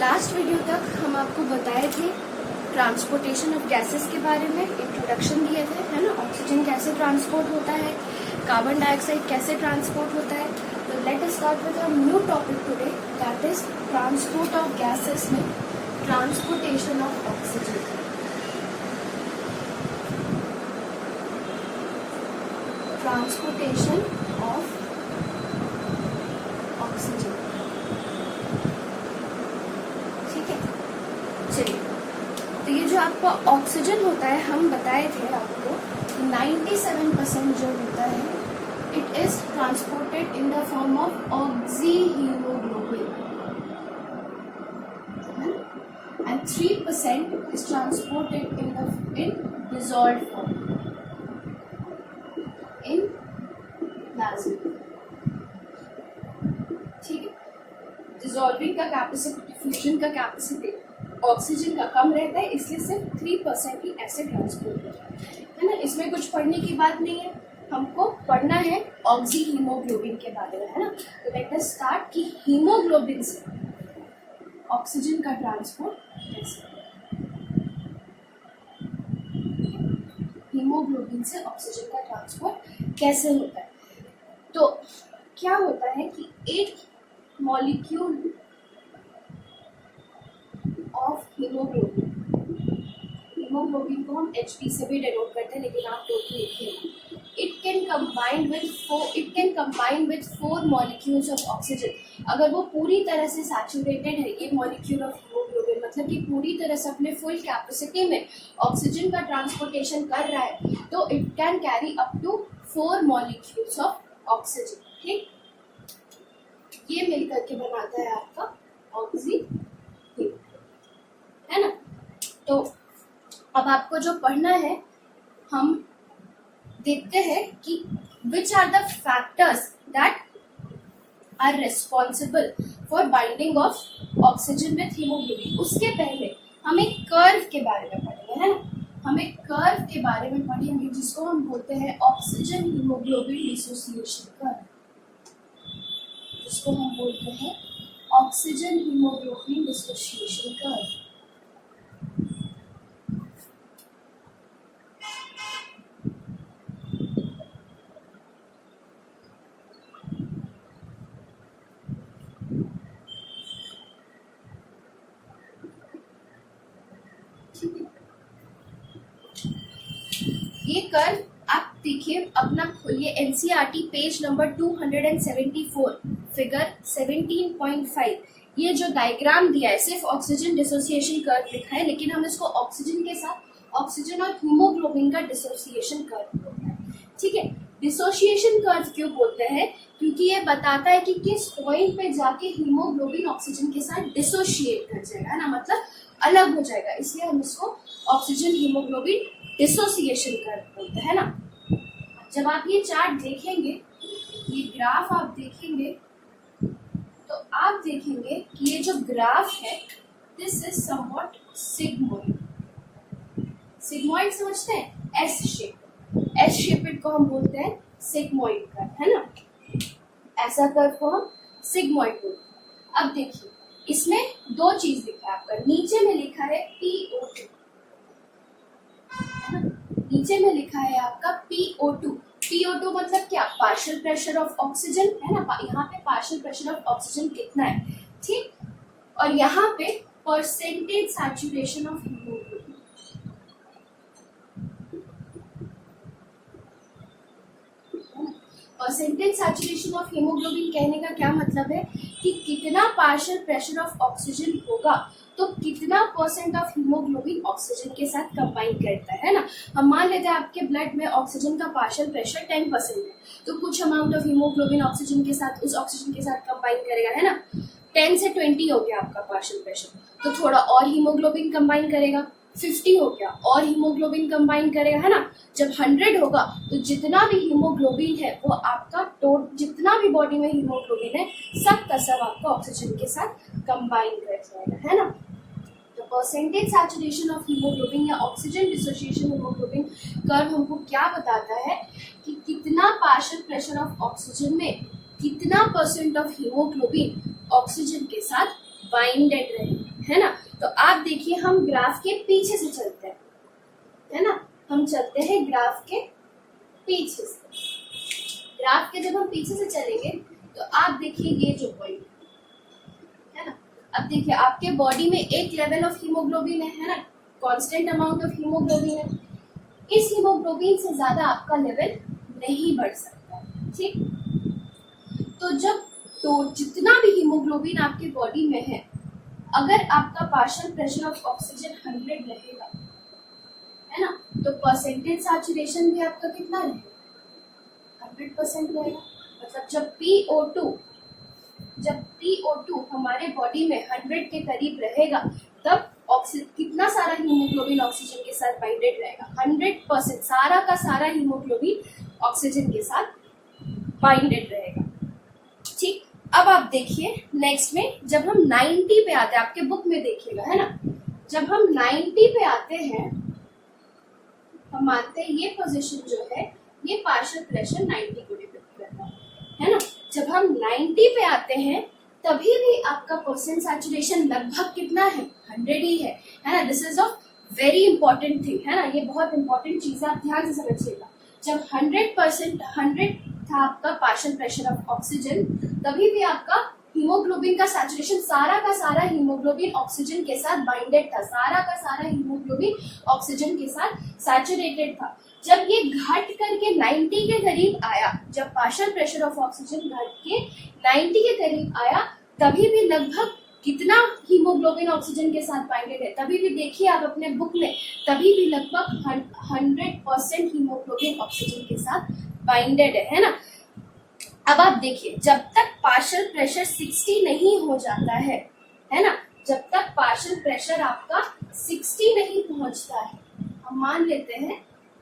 Last video तक हम आपको बताए थे ट्रांसपोर्टेशन ऑफ गैसेस के बारे में, इंट्रोडक्शन दिए थे, है ना। ऑक्सीजन कैसे ट्रांसपोर्ट होता है, कार्बन डाइऑक्साइड कैसे ट्रांसपोर्ट होता है। तो let us start with a new topic today, that is transport of gases में transportation of oxygen. Transportation of oxygen, ठीक है। चलिए, तो ये जो आपका ऑक्सीजन होता है, हम बताए थे आपको 97% जो होता है it is transported in the form of oxyhaemoglobin and 3% is transported in dissolved form in plasma, ठीक है। डिसॉल्विंग का कैपेसिटी, डिफ्यूजन का कैपेसिटी ऑक्सीजन का कम रहता है, इसलिए सिर्फ 3% ही ऐसे ट्रांसपोर्ट होता है ना। इसमें कुछ पढ़ने की बात नहीं है, हमको पढ़ना है ऑक्सीहीमोग्लोबिन के बारे में, है ना। तो लेट अस स्टार्ट कि हीमोग्लोबिन से ऑक्सीजन का ट्रांसपोर्ट कैसे, हीमोग्लोबिन से ऑक्सीजन का ट्रांसपोर्ट कैसे होता है। तो क्या होता है कि एक मॉलिक्यूल ऑफ हीमोग्लोबिन, हीमोग्लोबिन को हम Hb से भी डिनोट करते हैं, लेकिन आप टोटल लिखेंगे, it can combine with 4 molecules of oxygen. अगर वो पूरी तरह से सैचुरेटेड है, ये मॉलिक्यूल ऑफ हीमोग्लोबिन मतलब कि पूरी तरह से अपने फुल कैपेसिटी में ऑक्सीजन का ट्रांसपोर्टेशन कर रहा है, तो it can carry up to 4 molecules of oxygen, ठीक। ये मिलकर के बनाता है आपका ऑक्सीहीम, है ना। तो अब आपको जो पढ़ना है, हम देखते हैं कि which are the factors that are responsible for binding of oxygen with haemoglobin. उसके पहले हम एक कर्व के बारे में पढ़ेंगे, है ना। हम एक कर्व के बारे में पढ़ेंगे जिसको हम बोलते हैं ऑक्सीजन हीमोग्लोबिन डिसोसिएशन कर्व, जिसको हम बोलते हैं ऑक्सीजन हीमोग्लोबिन डिसोसिएशन कर्व। ये कर्व आप देखिए, अपना खोलिए एनसीईआरटी पेज नंबर 274 फिगर 17.5। ये जो डायग्राम दिया है सिर्फ ऑक्सीजन डिसोसिएशन कर्व लिखा है, लेकिन हम इसको ऑक्सीजन के साथ ऑक्सीजन और हीमोग्लोबिन का डिसोसिएशन कर्व बोलते हैं, ठीक है। डिसोसिएशन कर्व क्यों बोलते हैं? क्योंकि ये बताता है कि किस पॉइंट पे जाके हीमोग्लोबिन ऑक्सीजन के साथ डिसोशिएट कर जाएगा, है ना, मतलब अलग हो जाएगा, इसलिए हम इसको ऑक्सीजन हीमोग्लोबिन डिसोसिएशन कर्व बोलते हैं ना। जब आप ये चार्ट देखेंगे, ये ग्राफ आप देखेंगे, तो आप देखेंगे कि ये जो ग्राफ है this is somewhat sigmoid. Sigmoid समझते हैं, एस शेपेड को हम बोलते हैं सिग्मोइड कर्व, है ना। ऐसा कर्व को हम सिग्मोइड बोलते हैं। अब देखिए, इसमें 2 चीज लिखा है आपका, नीचे में लिखा है PO2, नीचे में लिखा है आपका PO2। PO2 मतलब क्या? पार्शियल प्रेशर ऑफ ऑक्सीजन, है ना। यहाँ पे पार्शियल प्रेशर ऑफ ऑक्सीजन कितना है, ठीक। और यहाँ पे percentage saturation of haemoglobin, percentage saturation of haemoglobin कहने का क्या मतलब है कि कितना पार्शियल प्रेशर ऑफ ऑक्सीजन होगा तो कितना % ऑफ हीमोग्लोबिन ऑक्सीजन के साथ कंबाइन करता है ना। हम मान लेते हैं आपके ब्लड में ऑक्सीजन का पार्शियल प्रेशर 10% है, तो कुछ अमाउंट ऑफ हीमोग्लोबिन ऑक्सीजन के साथ, उस ऑक्सीजन के साथ कंबाइन करेगा, है ना। 10 से 20 हो गया आपका पार्शियल प्रेशर, तो थोड़ा और हीमोग्लोबिन कंबाइन करेगा, 50 हो गया और हीमोग्लोबिन कंबाइन करेगा, है ना। जब 100 होगा तो जितना भी हीमोग्लोबिन है वो आपका जितना भी बॉडी में हीमोग्लोबिन है सब का सब आपका ऑक्सीजन के साथ कंबाइन कर जाएगा, है ना। तो परसेंटेज सैचुरेशन ऑफ हीमोग्लोबिन या ऑक्सीजन डिसोसिएशन हीमोग्लोबिन कर्व हमको क्या बताता है कि कितना पार्शियल प्रेशर ऑफ ऑक्सीजन में कितना % ऑफ हीमोग्लोबिन ऑक्सीजन के साथ बाइंडेड रहेगा। है ना। तो आप देखिए हम ग्राफ के पीछे से चलते हैं, है ना, हम चलते हैं ग्राफ के पीछे से। ग्राफ के जब हम पीछे से चलेंगे तो आप देखिए ये जो पॉइंट है ना, अब देखिए आपके बॉडी में एक लेवल ऑफ हीमोग्लोबिन है ना, कांस्टेंट अमाउंट ऑफ हीमोग्लोबिन है। इस हीमोग्लोबिन से ज्यादा आपका लेवल नहीं बढ़ सकता, ठीक। तो जब तो जितना भी हीमोग्लोबिन आपके बॉडी में है, अगर आपका पार्शियल प्रेशर ऑफ ऑक्सीजन 100 रहेगा, है ना, तो परसेंटेज सैचुरेशन भी आपका कितना रहेगा, 100% रहेगा। मतलब जब PO2 हमारे बॉडी में 100 के करीब रहेगा, तब कितना सारा हीमोग्लोबिन ऑक्सीजन के साथ बाइंडेड रहेगा, 100%, सारा का सारा हीमोग्लोबिन ऑक्सीजन के साथ बाइंडेड रहेगा, ठीक। अब आप देखिए नेक्स्ट में जब हम 90 पे आते हैं, आपके बुक में देखिएगा, है ना, जब हम 90 पे आते हैं, हम मानते हैं ये पोजीशन जो है ये पार्शियल प्रेशर 90 को डिपेंड करता है ना। जब हम 90 पे आते हैं तभी भी आपका परसेंट सैचुरेशन लगभग कितना है, 100 ही है ना। This is of very important thing, है ना, ये बहुत इंपॉर्टेंट चीज है, आप ध्यान से समझिएगा। जब 100% था आपका पार्शियल प्रेशर ऑफ ऑक्सीजन, तभी भी आपका हीमोग्लोबिन का सैचुरेशन, सारा का सारा हीमोग्लोबिन ऑक्सीजन के साथ बाइंडेड था, सारा का सारा हीमोग्लोबिन ऑक्सीजन के साथ सैचुरेटेड था। जब ये घट करके 90 के करीब आया, जब पार्शियल प्रेशर ऑफ ऑक्सीजन घट के 90 के करीब आया, तभी भी लगभग कितना हीमोग्लोबिन ऑक्सीजन के साथ बाइंडेड है, तभी भी देखिए आप अपने बुक में, तभी भी लगभग 100% हीमोग्लोबिन ऑक्सीजन के साथ बाइंडेड है ना। अब आप देखिए जब तक पार्शियल प्रेशर 60 नहीं हो जाता है ना, जब तक पार्शियल प्रेशर आपका 60 नहीं पहुंचता है, हम मान लेते हैं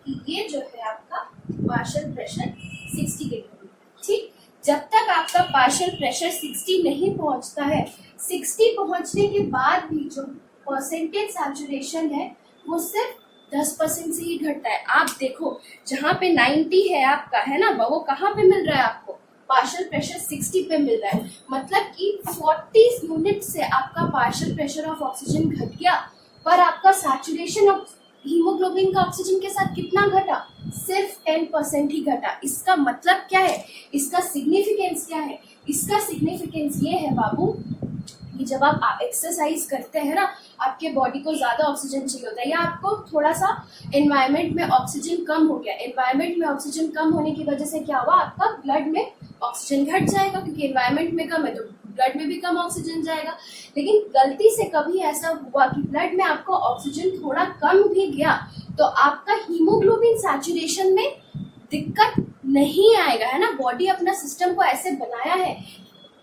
कि ये जो है आपका पार्शियल प्रेशर 60 के करीब, ठीक। जब तक आपका पार्शियल प्रेशर 60 नहीं पहुंचता है, 60 पहुंचने के बाद भी जो परसेंटेज सैचुरेशन है वो सिर्फ 10% से ही घटता है। आप देखो जहाँ पे 90 है आपका, है ना, वो कहाँ पे मिल रहा है आपको, पार्शियल प्रेशर 60 पे मिल रहा है। मतलब कि 40 यूनिट से आपका पार्शियल प्रेशर ऑफ ऑक्सीजन घट गया, पर आपका सैचुरेशन ऑफ हीमोग्लोबिन का ऑक्सीजन के साथ कितना घटा, सिर्फ 10% ही घटा। इसका मतलब क्या है, इसका सिग्निफिकेंस क्या है, इसका सिग्निफिकेंस ये है बाबू कि जब आप एक्सरसाइज करते हैं ना, आपके बॉडी को ज्यादा ऑक्सीजन चाहिए होता है, या आपको थोड़ा सा एनवायरनमेंट में ऑक्सीजन कम हो गया, एनवायरनमेंट में ऑक्सीजन कम होने की वजह से क्या हुआ, आपका ब्लड में ऑक्सीजन घट जाएगा, क्योंकि एनवायरनमेंट में कम है तो ब्लड में भी कम ऑक्सीजन जाएगा। लेकिन गलती से कभी ऐसा हुआ कि ब्लड में आपको ऑक्सीजन थोड़ा कम भी गया, तो आपका हीमोग्लोबिन सैचुरेशन में दिक्कत नहीं आएगा, है ना। बॉडी अपना सिस्टम को ऐसे बनाया है,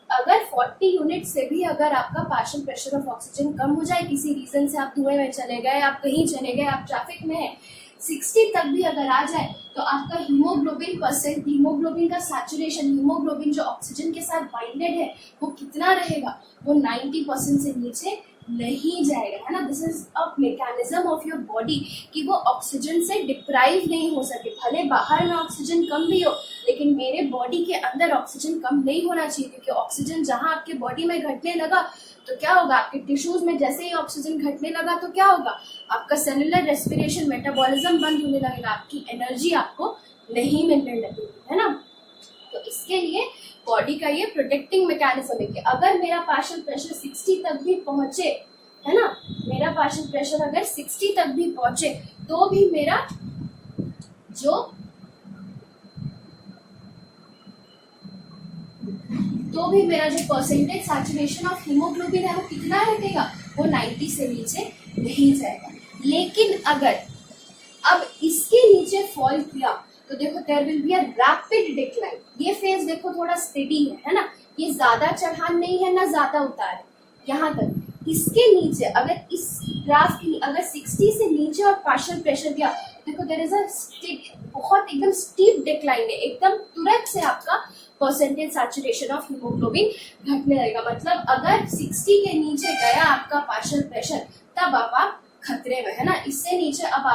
अगर 40 यूनिट से भी अगर आपका पार्शियल प्रेशर ऑफ ऑक्सीजन कम हो जाए, किसी रीजन से आप धुएं में चले गए, आप कहीं चले गए, आप ट्रैफिक में है, 60 तक भी अगर आ जाए, तो आपका हीमोग्लोबिन का सैचुरेशन, हीमोग्लोबिन जो ऑक्सीजन के साथ बाइंडेड है, वो कितना रहेगा, वो 90% से नीचे नहीं जाएगा, है ना। This is a mechanism of your body कि वो ऑक्सीजन से डिप्राइव नहीं हो सके। भले बाहर में ऑक्सीजन कम भी हो, लेकिन मेरे बॉडी के अंदर ऑक्सीजन कम नहीं होना चाहिए, क्योंकि ऑक्सीजन जहां आपके बॉडी में घटने लगा तो क्या होगा, आपके टिश्यूज में जैसे ही ऑक्सीजन घटने लगा तो क्या होगा, आपका सेलुलर रेस्पिरेशन, मेटाबॉलिज्म बंद होने लगेगा, आपकी एनर्जी आपको नहीं मिलने लगेगी, है ना। तो इसके लिए बॉडी का ये प्रोटेक्टिंग मैकेनिज्म है कि अगर मेरा पार्शियल प्रेशर 60 तक भी पहुंचे, है ना, मेरा पार्शियल प्रेशर अगर 60 तक भी पहुंचे, तो भी मेरा जो परसेंटेज सैचुरेशन ऑफ हीमोग्लोबिन है वो कितना रहेगा, वो 90 से नीचे नहीं जाएगा। लेकिन अगर अब इसके नीचे फॉल किया तो देखो there will be a rapid decline. ये फेज देखो थोड़ा स्टेडी है ना, ये ज्यादा चढ़ान नहीं है ना ज्यादा उतार है, यहाँ तक। इसके नीचे अगर इस ग्राफ की अगर 60 से नीचे और पार्शियल प्रेशर दिया, देखो देयर इज अ बहुत एकदम स्टीप डिक्लाइन है, एकदम तुरंत से आपका परसेंटेज सैचुरेशन ऑफ हीमोग्लोबिन घटने लगेगा। मतलब अगर 60 के नीचे गया आपका पार्शियल प्रेशर, तब आप खतरे में, है ना। इससे नीचे अब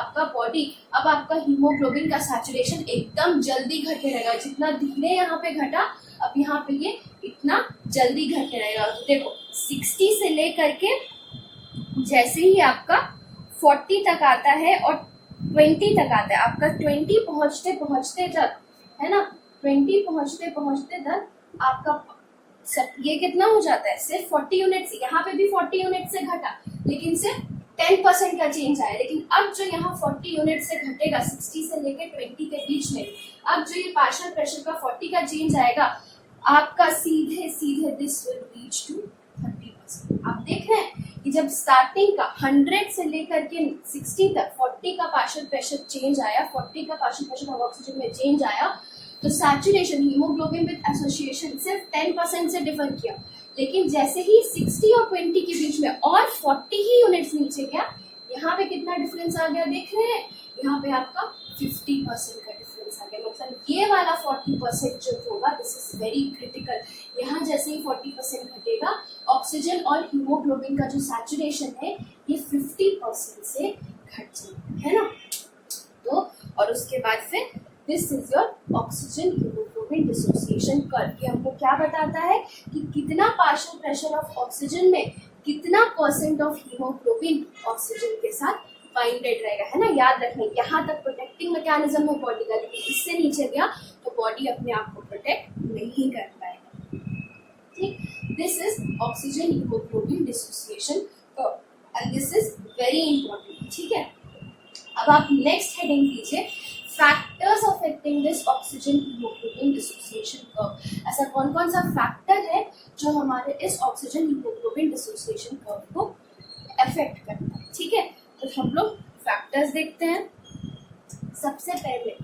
आपका हीमोग्लोबिन का सैचुरेशन एकदम जल्दी घटने लगेगा। जितना धीरे यहाँ पे घटा, अब यहाँ पे ये इतना जल्दी घटने लगेगा। तो देखो 60 से लेकर के जैसे ही आपका 40 तक आता है और 20 तक आता है, आपका 20 पहुंचते पहुंचते तक, है ना, 20 पहुंचते पहुंचते तक आपका सब ये कितना हो जाता है, सिर्फ 40 यूनिट। यहाँ पे भी 40 यूनिट से घटा, लेकिन सिर्फ 10% का चेंज आया। लेकिन अब जो यहाँ 40 यूनिट से घटेगा 60 से लेकर 20 के बीच में, अब जो ये पार्शियल प्रेशर का 40 का चेंज आएगा, आपका सीधे सीधे दिस विल रीच टू 30%। आप देख रहे हैं कि जब स्टार्टिंग का 100 से लेकर के 60 तक 40 का पार्शियल प्रेशर चेंज आया, 40 का पार्शियल प्रेशर ऑफ ऑक्सीजन में चेंज आया, तो सैचुरेशन हीमोग्लोबिन विद एसोसिएशन सिर्फ 10% से डिफर किया। लेकिन जैसे ही 60 और 20 के बीच में और 40 ही यूनिट्स नीचे गया, यहाँ पे कितना डिफरेंस आ गया देख रहे हैं, यहाँ पे आपका 50% का डिफरेंस आ गया। मतलब ये वाला 40% जो होगा, दिस इज वेरी क्रिटिकल। यहाँ जैसे ही 40% घटेगा, ऑक्सीजन और हीमोग्लोबिन का जो सैचुरेशन है ये 50% से घट जाएगा, है ना। तो और उसके बाद फिर this is your oxygen haemoglobin dissociation curve. ये हमको क्या बताता है कि कितना पार्शियल प्रेशर ऑफ ऑक्सीजन में कितना % ऑफ हीमोग्लोबिन ऑक्सीजन के साथ बाइंडेड रहेगा, है ना। याद रखना, यहाँ तक प्रोटेक्टिंग मैकेनिज्म है बॉडी का, लेकिन इससे नीचे गया तो बॉडी अपने आप को प्रोटेक्ट नहीं कर पाएगा। ठीक, this is oxygen haemoglobin dissociation curve and this is very important. ठीक है, अब आप नेक्स्ट हेडिंग लीजिए, factors affecting this oxygen haemoglobin dissociation curve. ऐसा कौन कौन सा फैक्टर है जो हमारे इस ऑक्सीजन हीमोग्लोबिन डिसोसिएशन कर्व को अफेक्ट करता है। ठीक है, तो हम लोग फैक्टर्स देखते हैं। सबसे पहले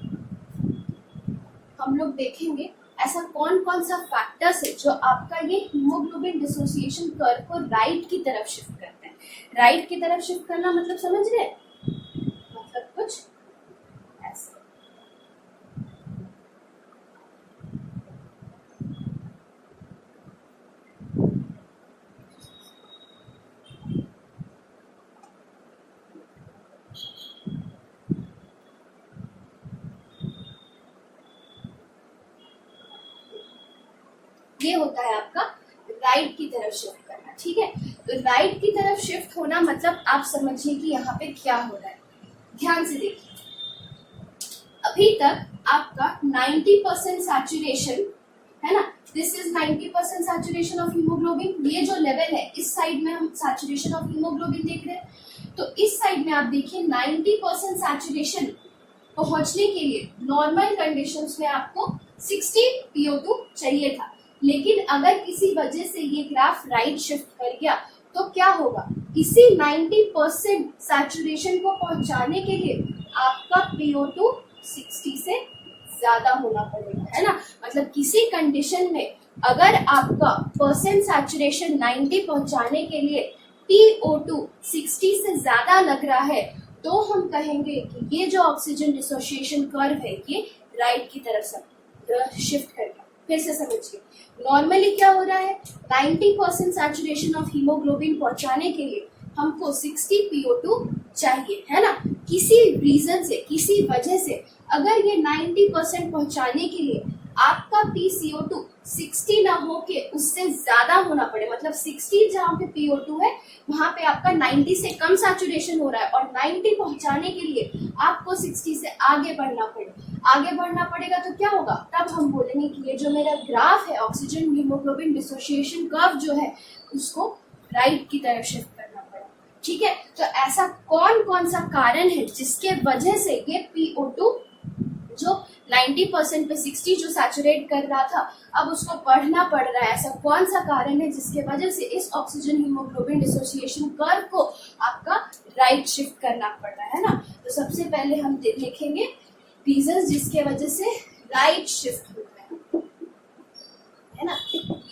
हम लोग देखेंगे ऐसा कौन कौन सा फैक्टर्स है जो आपका ये हीमोग्लोबिन डिसोसिएशन कर्व को राइट की तरफ शिफ्ट करते हैं। राइट की तरफ शिफ्ट करना मतलब समझ रहे, मतलब कुछ ऐसा। ये होता है आपका राइट की तरफ शिफ्ट करना। ठीक है, तो राइट की तरफ शिफ्ट होना मतलब आप समझिए कि यहाँ पे क्या हो रहा है। ध्यान से देखिए, अभी तक आपका 90% सैचुरेशन है ना, this is 90% saturation of haemoglobin. ये जो लेवल है, इस साइड में हम सैचुरेशन ऑफ हीमोग्लोबिन देख रहे हैं, तो इस साइड में आप देखिए 90% सैचुरेशन पहुंचने के लिए नॉर्मल कंडीशंस में आपको 60 PO2 चाहिए था। लेकिन अगर किसी वजह से ये ग्राफ राइट शिफ्ट कर गया तो क्या होगा, इसी 90% सैचुरेशन को पहुंचाने के लिए आपका PO2 60 से ज्यादा होना पड़ेगा, है ना। मतलब किसी कंडीशन में अगर आपका परसेंट सैचुरेशन 90 पहुंचाने के लिए PO2 60 से ज्यादा लग रहा है, तो हम कहेंगे कि ये जो ऑक्सीजन डिसोसिएशन कर्व है ये राइट की तरफ से शिफ्ट कर गया। फिर से समझिए, नॉर्मली क्या हो रहा है, 90% सैचुरेशन ऑफ हीमोग्लोबिन पहुंचाने के लिए हमको 60 PO2 चाहिए, है ना। किसी रीजन से, किसी वजह से अगर ये 90% पहुंचाने के लिए आपका PCO2 60 ना हो के उससे ज्यादा होना पड़े, मतलब 60 जहाँ पे PO2 है वहां पे आपका 90 से कम सैचुरेशन हो रहा है, और 90 पहुंचाने के लिए आपको 60 से आगे बढ़ना पड़ेगा, तो क्या होगा, तब हम बोलेंगे कि ये जो मेरा ग्राफ है ऑक्सीजन हीमोग्लोबिन डिसोसिएशन कर्व जो है उसको राइट की तरफ शिफ्ट करना पड़ेगा। ठीक है, तो ऐसा कौन कौन सा कारण है जिसके वजह से ये PO2 जो 90% पे 60 जो सैचुरेट कर रहा था अब उसको बढ़ना पड़ रहा है, ऐसा कौन सा कारण है जिसके वजह से इस ऑक्सीजन हीमोग्लोबिन डिसोसिएशन कर्व को आपका राइट शिफ्ट करना पड़ रहा है ना। तो सबसे पहले हम देखेंगे रीजंस जिसके वजह से राइट शिफ्ट होता है ना,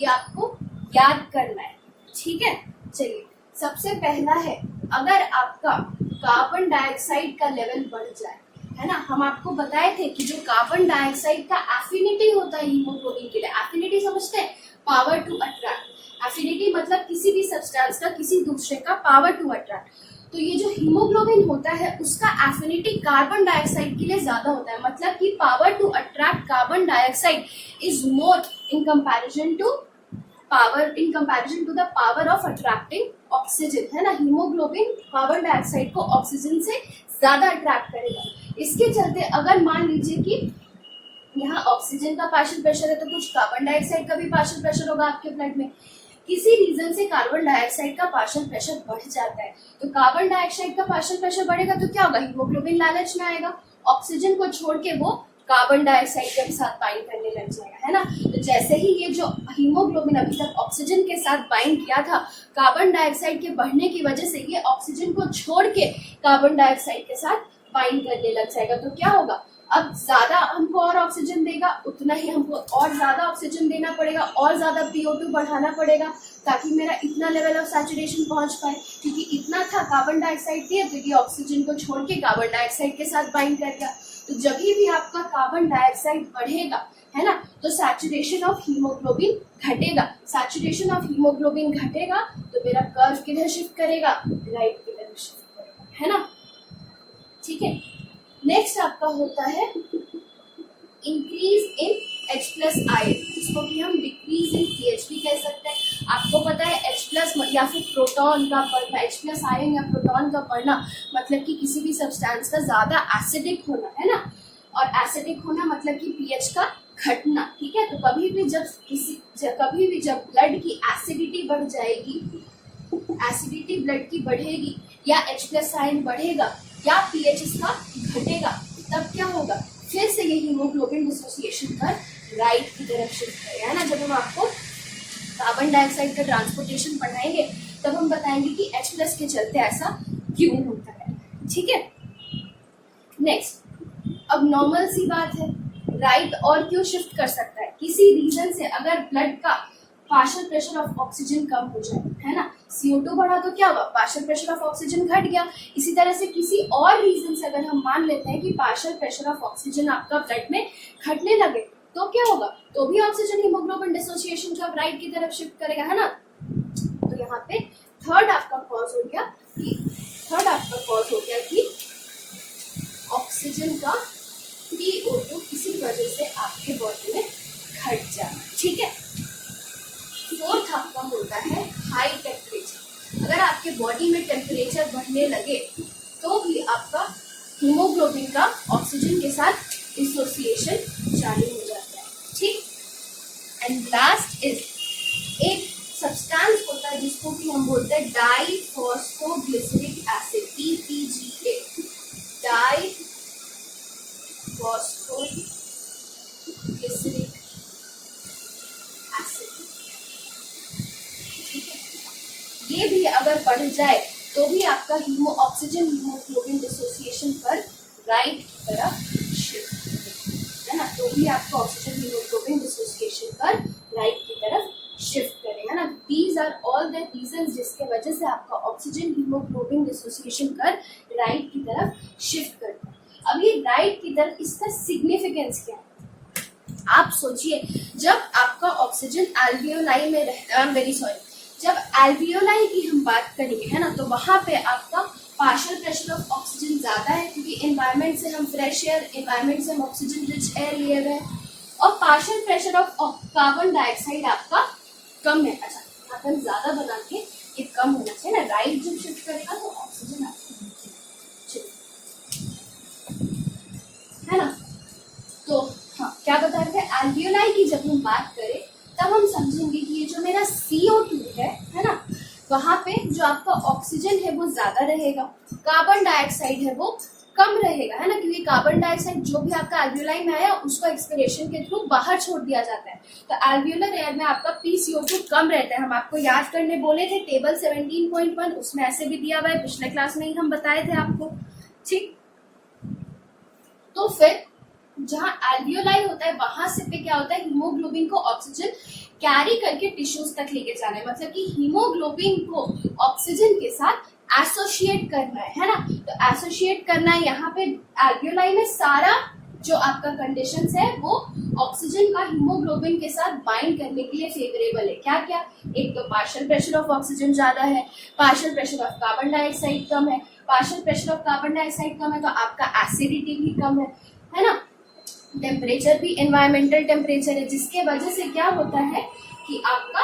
ये आपको याद करना है। ठीक है, चलिए सबसे पहला है, अगर आपका कार्बन डाइऑक्साइड का लेवल बढ़ जाए, है ना। हम आपको बताए थे कि जो कार्बन डाइऑक्साइड का एफिनिटी होता है हीमोग्लोबिन के लिए, एफिनिटी समझते हैं, पावर टू अट्रैक्ट। एफिनिटी मतलब किसी भी सब्सटेंस का किसी दूसरे का पावर टू अट्रैक्ट। तो ये जो हीमोग्लोबिन होता है उसका एफिनिटी कार्बन डाइऑक्साइड के लिए ज्यादा होता है, मतलब कि power to attract carbon dioxide is more in comparison to power in comparison to the power of attracting oxygen, है ना। हीमोग्लोबिन कार्बन डाइऑक्साइड को ऑक्सीजन से ज्यादा अट्रैक्ट करेगा। इसके चलते अगर मान लीजिए कि यहाँ ऑक्सीजन का पार्शियल प्रेशर है तो कुछ कार्बन डाइऑक्साइड का भी पार्शियल प्रेशर होगा आपके ब्लड में। किसी रीजन से कार्बन डाइऑक्साइड का पार्शियल प्रेशर बढ़ जाता है, तो कार्बन डाइऑक्साइड का पार्शियल प्रेशर बढ़ेगा तो क्या होगा, हीमोग्लोबिन लालच में आएगा, ऑक्सीजन को छोड़ के वो कार्बन डाइऑक्साइड के साथ बाइंड करने लग जाएगा, है ना। तो जैसे ही ये जो हीमोग्लोबिन अभी तक ऑक्सीजन के साथ बाइंड किया था, कार्बन डाइऑक्साइड के बढ़ने की वजह से ये ऑक्सीजन को छोड़ के कार्बन डाइऑक्साइड के साथ बाइंड करने लग जाएगा। तो क्या होगा, अब ज्यादा हमको और ऑक्सीजन देगा, उतना ही हमको और ज्यादा ऑक्सीजन देना पड़ेगा, और ज्यादा PO2 बढ़ाना पड़ेगा ताकि मेरा इतना लेवल ऑफ सैचुरेशन पहुंच पाए, क्योंकि इतना था कार्बन डाइऑक्साइड दिया तो ये ऑक्सीजन को छोड़ के कार्बन डाइऑक्साइड के साथ बाइंड कर गया। तो जब भी आपका कार्बन डाइऑक्साइड बढ़ेगा, है ना, तो सैचुरेशन ऑफ हीमोग्लोबिन घटेगा। सैचुरेशन ऑफ हीमोग्लोबिन घटेगा तो मेरा कर्व किधर शिफ्ट करेगा, राइट की तरफ शिफ्ट करेगा, है ना। ठीक है, नेक्स्ट आपका होता है इंक्रीज इन H+ आयन, जिसको कि हम डिक्रीज इन pH भी कह सकते हैं। आपको पता है H+ या फिर प्रोटॉन का बढ़ना, H+ आयन या प्रोटॉन का बढ़ना मतलब कि किसी भी सब्सटेंस का ज्यादा एसिडिक होना, है ना। और एसिडिक होना मतलब कि pH का घटना, ठीक है। तो कभी भी जब ब्लड की एसिडिटी बढ़ जाएगी, एसिडिटी ब्लड की बढ़ेगी, या H+ आयन बढ़ेगा या pH इसका घटेगा, तब क्या होगा, फिर से ये हीमोग्लोबिन डिसोसिएशन कर राइट की तरफ शिफ्ट करेगा, है ना। जब हम आपको कार्बन डाइऑक्साइड का ट्रांसपोर्टेशन पढ़ाएंगे तब हम बताएंगे कि H+ के चलते ऐसा क्यों होता है, ठीक है। नेक्स्ट, अब नॉर्मल सी बात है, राइट और क्यों शिफ्ट कर सकता है, किसी रीजन से अगर ब्लड का पार्शियल प्रेशर ऑफ ऑक्सीजन कम हो जाए, है ना, CO2 बढ़ा तो क्या हुआ, पार्शियल प्रेशर ऑफ ऑक्सीजन घट गया। इसी तरह से किसी और रीजन से अगर हम मान लेते हैं कि पार्शियल प्रेशर ऑफ ऑक्सीजन आपका ब्लड में घटने लगे तो क्या होगा, तो भी ऑक्सीजन हीमोग्लोबिन डिसोसिएशन जो राइट की तरफ शिफ्ट करेगा, है ना। तो यहाँ पे थर्ड आपका कॉज हो गया कि ऑक्सीजन का PO2 किसी वजह से आपके बॉडी में घट जाना, ठीक है। फोर्थ आपका होता है हाई टेम्परेचर। अगर आपके बॉडी में टेम्परेचर बढ़ने लगे तो भी आपका हीमोग्लोबिन का ऑक्सीजन के साथ डिसोसिएशन चालू हो जाता है, ठीक। एंड लास्ट इज एक सब्सटेंस होता है जिसको कि हम बोलते हैं diphosphoglyceric acid, DPGA, diphosphoglyceric acid. ये भी अगर बढ़ जाए तो भी आपका ऑक्सीजन हीमोग्लोबिन डिसोसिएशन पर राइट की तरफ शिफ्ट, है ना। तो भी आपका ऑक्सीजन हीमोग्लोबिन डिसोसिएशन पर राइट की तरफ शिफ्ट करेगा ना। These are all the reasons जिसके वजह से आपका ऑक्सीजन हीमोग्लोबिन डिसोसिएशन कर राइट की तरफ शिफ्ट करता है। अब ये राइट की तरफ, इसका सिग्निफिकेंस क्या है, आप सोचिए, जब आपका ऑक्सीजन एल्वियोलाई में जब एल्वियोलाई की हम बात करेंगे, है ना, तो वहां पे आपका पार्शियल प्रेशर ऑफ ऑक्सीजन ज्यादा है क्योंकि एनवायरनमेंट से हम फ्रेश एयर, एनवायरनमेंट से हम ऑक्सीजन रिच एयर लिए हुए हैं, और partial pressure of carbon dioxide आपका कम है। अच्छा, यहाँ पर ज्यादा बना के ये कम होना चाहिए ना, राइट जब शिफ्ट करेगा तो ऑक्सीजन आपको है ना। तो हाँ, क्या बता रहे थे, एल्वियोलाई की जब हम बात करें तब हम समझेंगे कि ये जो मेरा CO2 है ना, वहां पे जो आपका ऑक्सीजन है वो ज्यादा रहेगा, कार्बन डाइऑक्साइड है वो कम रहेगा, है ना, क्योंकि कार्बन डाइऑक्साइड जो भी आपका एल्वियोलाई में आया उसको एक्सपिरेशन के थ्रू बाहर छोड़ दिया जाता है। तो एल्वियोलर एयर में आपका PCO2 कम रहता है। हम आपको याद करने बोले थे टेबल 17.1, उसमें ऐसे भी दिया हुआ है, पिछले क्लास में ही हम बताए थे आपको, ठीक। तो फिर जहाँ एल्वियोलाई होता है वहां से पे क्या होता है, हीमोग्लोबिन को ऑक्सीजन कैरी करके टिश्यूज तक लेके जाना है, मतलब कि हीमोग्लोबिन को ऑक्सीजन के साथ एसोसिएट करना है ना। तो एसोसिएट करना है, यहाँ पे एल्वियोलाई में सारा जो आपका कंडीशंस है वो ऑक्सीजन का हीमोग्लोबिन के साथ बाइंड करने के लिए फेवरेबल है। क्या क्या, एक तो पार्शियल प्रेशर ऑफ ऑक्सीजन ज्यादा है, partial pressure of carbon dioxide कम है, partial pressure of carbon dioxide कम है तो आपका एसिडिटी भी कम है ना। टेम्परेचर भी एनवायरमेंटल टेम्परेचर है, जिसके वजह से क्या होता है कि आपका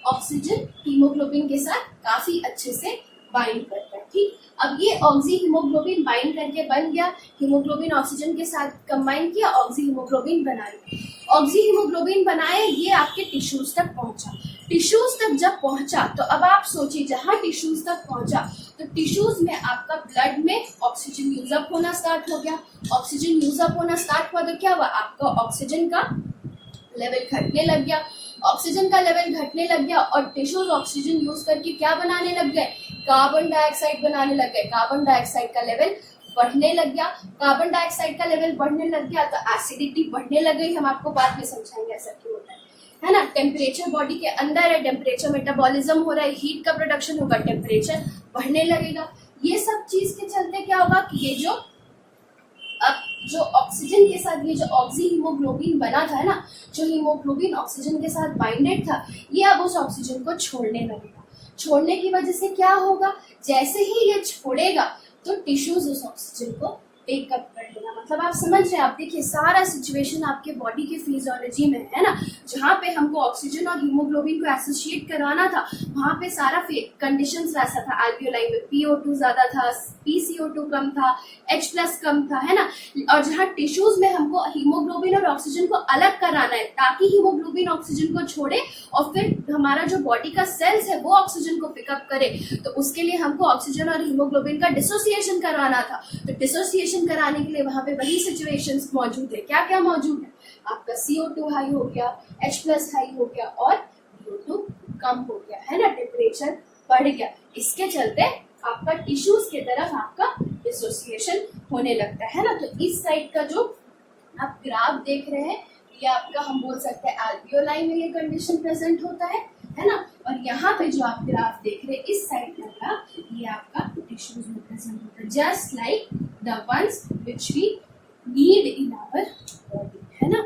ऑक्सीजन हीमोग्लोबिन के साथ काफी अच्छे से बाइंड करता है। ठीक, अब ये ऑक्सी हीमोग्लोबिन बाइंड करके बन गया, हीमोग्लोबिन ऑक्सीजन के साथ कंबाइन किया, ऑक्सी हीमोग्लोबिन बना लिया। ऑक्सी हीमोग्लोबिन बनाए, ये आपके टिश्यूज तक पहुंचा। टिश्यूज तक जब पहुंचा तो अब आप सोचिए, जहां टिश्यूज तक पहुंचा तो टिश्यूज में आपका ब्लड में ऑक्सीजन यूजअप होना स्टार्ट हो गया। ऑक्सीजन यूजअप होना स्टार्ट हुआ तो क्या हुआ, आपका ऑक्सीजन का लेवल घटने लग गया। ऑक्सीजन का लेवल घटने लग गया और टिश्यूज ऑक्सीजन यूज करके क्या बनाने लग गए, कार्बन डाइऑक्साइड बनाने लग गए। कार्बन डाइऑक्साइड का लेवल बढ़ने लग गया। कार्बन डाइऑक्साइड का लेवल बढ़ने लग गया तो एसिडिटी बढ़ने लग गई। हम आपको बाद में समझाएंगे ऐसा क्यों होता है ना। टेम्परेचर बॉडी के अंदर है, टेम्परेचर मेटाबॉलिज्म हो रहा है, हीट का प्रोडक्शन होगा, टेम्परेचर बढ़ने लगेगा। ये सब चीज के चलते क्या होगा कि ये जो अब जो ऑक्सीजन के साथ ये जो ऑक्सी हीमोग्लोबिन बना था ना, जो हीमोग्लोबिन ऑक्सीजन के साथ बाइंडेड था, ये अब उस ऑक्सीजन को छोड़ने लगेगा। छोड़ने की वजह से क्या होगा, जैसे ही ये छोड़ेगा तो टिश्यूज उस ऑक्सीजन को टेकअप कर लेगा। मतलब आप समझ रहे हैं, आप देखिए सारा सिचुएशन आपके बॉडी के फिजियोलॉजी में है ना। जहाँ पे हमको ऑक्सीजन और हीमोग्लोबिन को एसोसिएट करवाना था, वहां पे सारा कंडीशंस वैसा था। एल्वियोलाई में PO2 ज्यादा था, PCO2 कम था, H+ कम था, है ना। और जहाँ टिश्यूज में हमको हीमोग्लोबिन और ऑक्सीजन को अलग कराना है ताकि हीमोग्लोबिन ऑक्सीजन को छोड़े और फिर हमारा जो बॉडी का सेल्स है वो ऑक्सीजन को पिकअप करे, तो उसके लिए हमको ऑक्सीजन और हीमोग्लोबिन का डिसोसिएशन करवाना था। तो डिसोसिएशन कराने के लिए वहां पे वही सिचुएशंस मौजूद है। क्या क्या मौजूद है, आपका CO2 हाई हो गया, H+ हाई हो गया और PO2 कम हो गया, है ना। टेम्परेचर बढ़ गया। इसके चलते आपका टिश्यूज के तरफ आपका डिसोसिएशन होने लगता है ना। तो इस साइड का जो आप ग्राफ देख रहे हैं, ये आपका हम बोल सकते हैं एल्वियोलाई में ये कंडीशन प्रेजेंट होता है ना। और यहाँ पे जो आप ग्राफ देख रहे हैं इस साइड का ग्राफ, ये आपका टिश्यूज में प्रेजेंट होता है, just like the ones which we need in our body, है ना।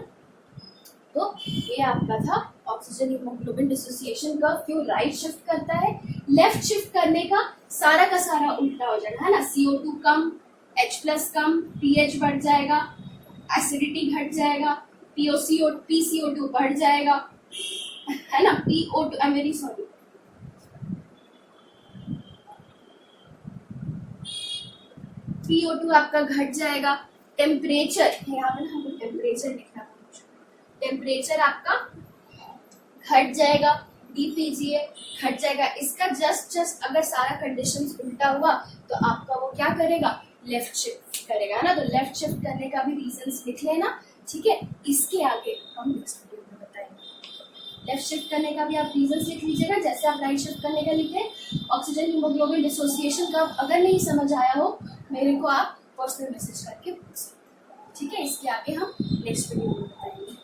तो ये आपका था ऑक्सीजन हीमोग्लोबिन डिसोसिएशन कर्व। क्यों राइट शिफ्ट करता है, लेफ्ट शिफ्ट करने का सारा उल्टा हो जाएगा, है ना। CO2 कम, H+ कम, pH बढ़ जाएगा, एसिडिटी घट जाएगा, PCO2 बढ़ जाएगा, है ना। PO2 I am very sorry, PO2 आपका घट जाएगा। टेम्परेचर, यहाँ पे हमको टेम्परेचर लिखना है, टेम्परेचर आपका घट जाएगा, DPGA घट जाएगा। इसका जस्ट अगर सारा कंडीशंस उल्टा हुआ तो आपका वो क्या करेगा, लेफ्ट शिफ्ट करेगा ना। तो लेफ्ट शिफ्ट करने का भी रीजंस लिख लेना, ठीक है। इसके आगे हम नेक्स्ट वीडियो में बताएंगे। लेफ्ट शिफ्ट करने का भी आप रीजंस लिख लीजिएगा जैसे आप राइट शिफ्ट करने का लिखे। ऑक्सीजन हीमोग्लोबिन डिसोसिएशन का अगर नहीं समझ आया हो, मेरे को आप पर्सनल मैसेज करके पूछ सकते हैं, ठीक है। इसके आगे हम नेक्स्ट वीडियो में बताएंगे।